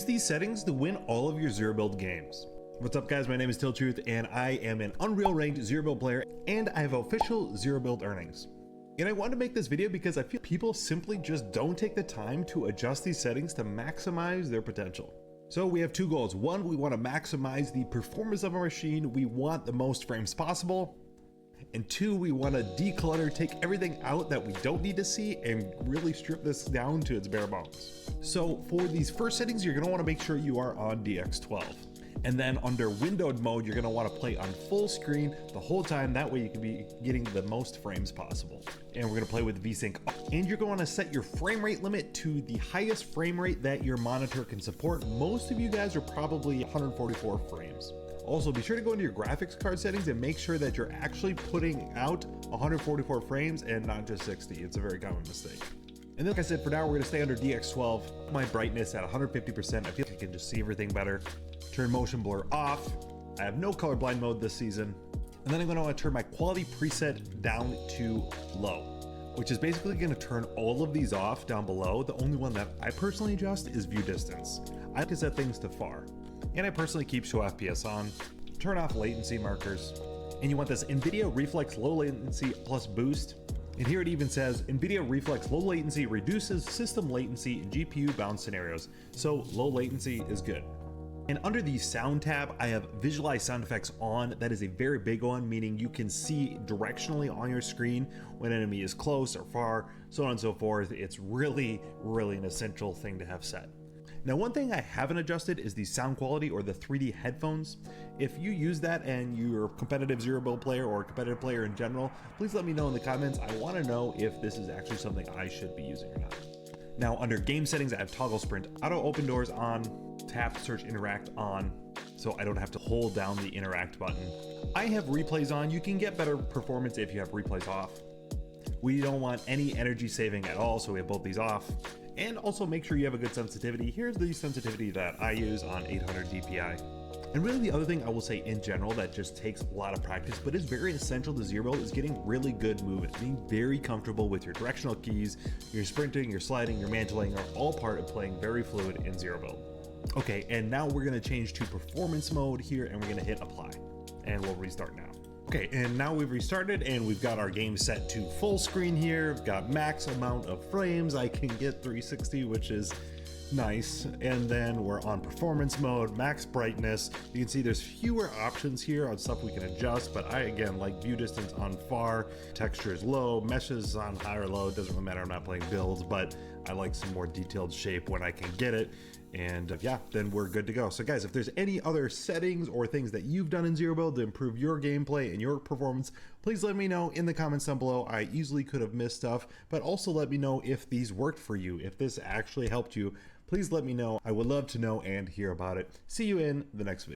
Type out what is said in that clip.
Use these settings to win all of your zero build games. What's up guys, my name is Truth and I am an Unreal ranked zero build player and I have official zero build earnings. And I wanted to make this video because I feel people simply just don't take the time to adjust these settings to maximize their potential. So we have two goals. One, we want to maximize the performance of our machine. We want the most frames possible. And two, we want to declutter, take everything out that we don't need to see and really strip this down to its bare bones. So for these first settings, you're going to want to make sure you are on DX12. And then under windowed mode, you're going to want to play on full screen the whole time. That way you can be getting the most frames possible. And we're going to play with VSync. And you're going to set your frame rate limit to the highest frame rate that your monitor can support. Most of you guys are probably 144 frames. Also, be sure to go into your graphics card settings and make sure that you're actually putting out 144 frames and not just 60. It's a very common mistake. And then, like I said, for now, we're going to stay under DX12. My brightness at 150%. I feel like I can just see everything better. Turn motion blur off. I have no colorblind mode this season. And then I'm going to want to turn my quality preset down to low, which is basically going to turn all of these off down below. The only one that I personally adjust is view distance. I can set things to far. And I personally keep show FPS on, turn off latency markers, and you want this NVIDIA Reflex low latency plus boost. And here it even says NVIDIA Reflex low latency reduces system latency in GPU bound scenarios. So low latency is good. And under the sound tab, I have visualize sound effects on. That is a very big one, meaning you can see directionally on your screen when an enemy is close or far, so on and so forth. It's really an essential thing to have set. Now, one thing I haven't adjusted is the sound quality or the 3D headphones. If you use that and you're a competitive zero build player or a competitive player in general, please let me know in the comments. I want to know if this is actually something I should be using or not. Now, under game settings, I have toggle sprint auto open doors on, tap search interact on, so I don't have to hold down the interact button. I have replays on. You can get better performance if you have replays off. We don't want any energy saving at all, so we have both these off. And also make sure you have a good sensitivity. Here's the sensitivity that I use on 800 DPI. And really the other thing I will say in general that just takes a lot of practice, but is very essential to zero build, is getting really good movement. Being very comfortable with your directional keys, your sprinting, your sliding, your mantling are all part of playing very fluid in zero build. Okay, and now we're gonna change to performance mode here and we're gonna hit apply. And we'll restart now. Okay, and now we've restarted and we've got our game set to full screen here. We've got max amount of frames. I can get 360, which is nice. And then we're on performance mode, max brightness. You can see there's fewer options here on stuff we can adjust, but I, again, like view distance on far, texture is low, meshes on high or low. It doesn't really matter, I'm not playing builds, but I like some more detailed shape when I can get it. And yeah, then we're good to go. So guys, if there's any other settings or things that you've done in zero build to improve your gameplay and your performance, please let me know in the comments down below. I easily could have missed stuff, but also let me know if these worked for you. If this actually helped you, please let me know. I would love to know and hear about it. See you in the next video.